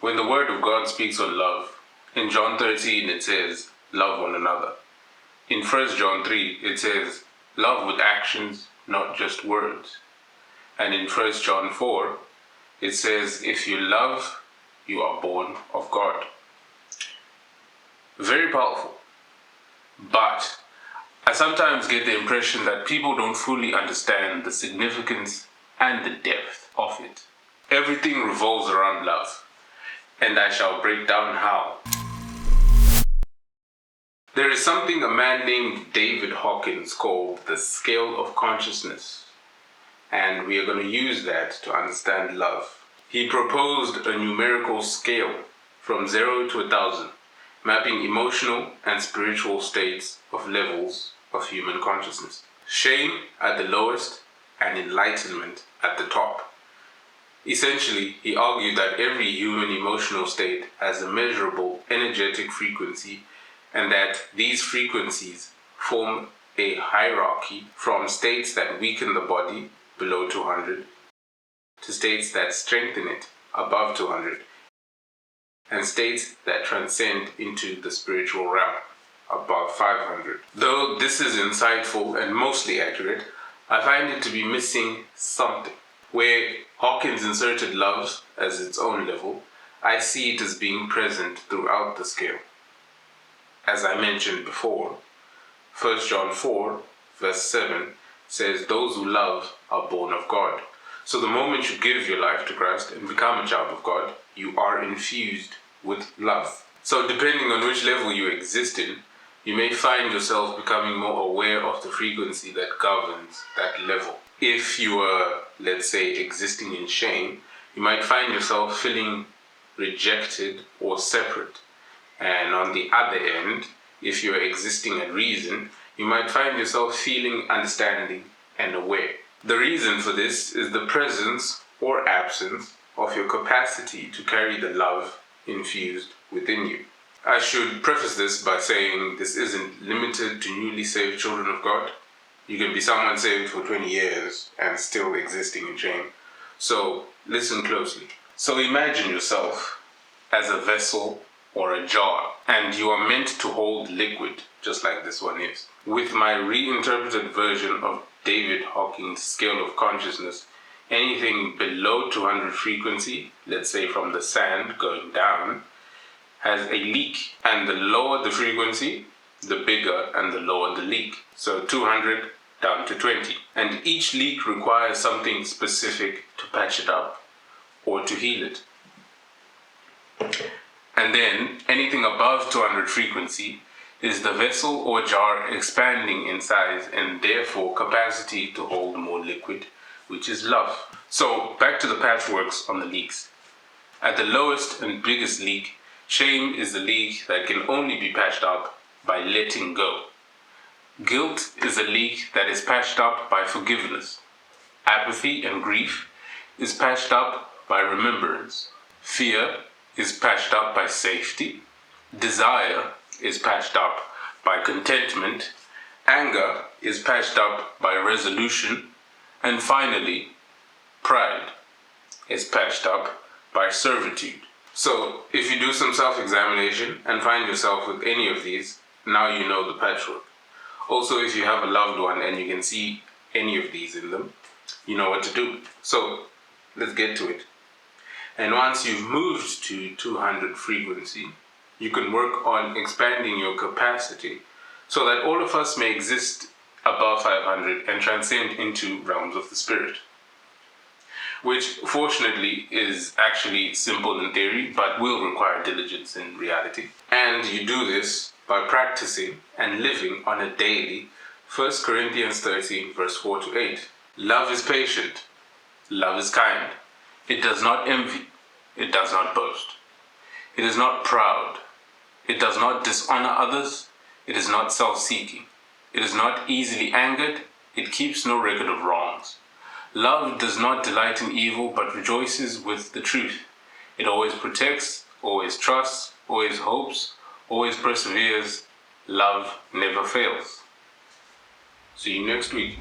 When the Word of God speaks on love, in John 13 it says, love one another. In 1 John 3 it says, love with actions, not just words. And in 1 John 4 it says, if you love, you are born of God. Very powerful. But I sometimes get the impression that people don't fully understand the significance and the depth of it. Everything revolves around love, and I shall break down how. There is something a man named David Hawkins called the scale of consciousness, and we are going to use that to understand love. He proposed a numerical scale from 0 to 1,000, mapping emotional and spiritual states of levels of human consciousness. Shame at the lowest and enlightenment at the top. Essentially, he argued that every human emotional state has a measurable energetic frequency and that these frequencies form a hierarchy from states that weaken the body below 200 to states that strengthen it above 200 and states that transcend into the spiritual realm above 500. Though this is insightful and mostly accurate, I find it to be missing something. Where Hawkins inserted love as its own level, I see it as being present throughout the scale. As I mentioned before, 1 John 4 verse 7 says, those who love are born of God. So the moment you give your life to Christ and become a child of God, you are infused with love. So depending on which level you exist in, you may find yourself becoming more aware of the frequency that governs that level. If you are, let's say, existing in shame, you might find yourself feeling rejected or separate. And on the other end, if you are existing at reason, you might find yourself feeling understanding and aware. The reason for this is the presence or absence of your capacity to carry the love infused within you. I should preface this by saying this isn't limited to newly saved children of God. You can be someone saved for 20 years and still existing in shame. So listen closely. So imagine yourself as a vessel or a jar, and you are meant to hold liquid, just like this one is. With my reinterpreted version of David Hawkins' scale of consciousness, anything below 200 frequency, let's say from the sand going down, has a leak, and the lower the frequency, the bigger and the lower the leak. So 200 down to 20. And each leak requires something specific to patch it up or to heal it. And then anything above 200 frequency is the vessel or jar expanding in size and therefore capacity to hold more liquid, which is love. So back to the patchworks on the leaks. At the lowest and biggest leak, shame is the leak that can only be patched up by letting go. Guilt is a leak that is patched up by forgiveness. Apathy and grief is patched up by remembrance. Fear is patched up by safety. Desire is patched up by contentment. Anger is patched up by resolution. And finally, pride is patched up by servitude. So, if you do some self-examination and find yourself with any of these, now you know the patchwork. Also, if you have a loved one and you can see any of these in them, you know what to do. So, let's get to it. And once you've moved to 200 frequency, you can work on expanding your capacity so that all of us may exist above 500 and transcend into realms of the spirit. Which fortunately is actually simple in theory, but will require diligence in reality. And you do this by practicing and living on a daily 1 Corinthians 13 verse 4 to 8. Love is patient. Love is kind. It does not envy. It does not boast. It is not proud. It does not dishonor others. It is not self-seeking. It is not easily angered. It keeps no record of wrongs. Love does not delight in evil, but rejoices with the truth. It always protects, always trusts, always hopes, always perseveres. Love never fails. See you next week.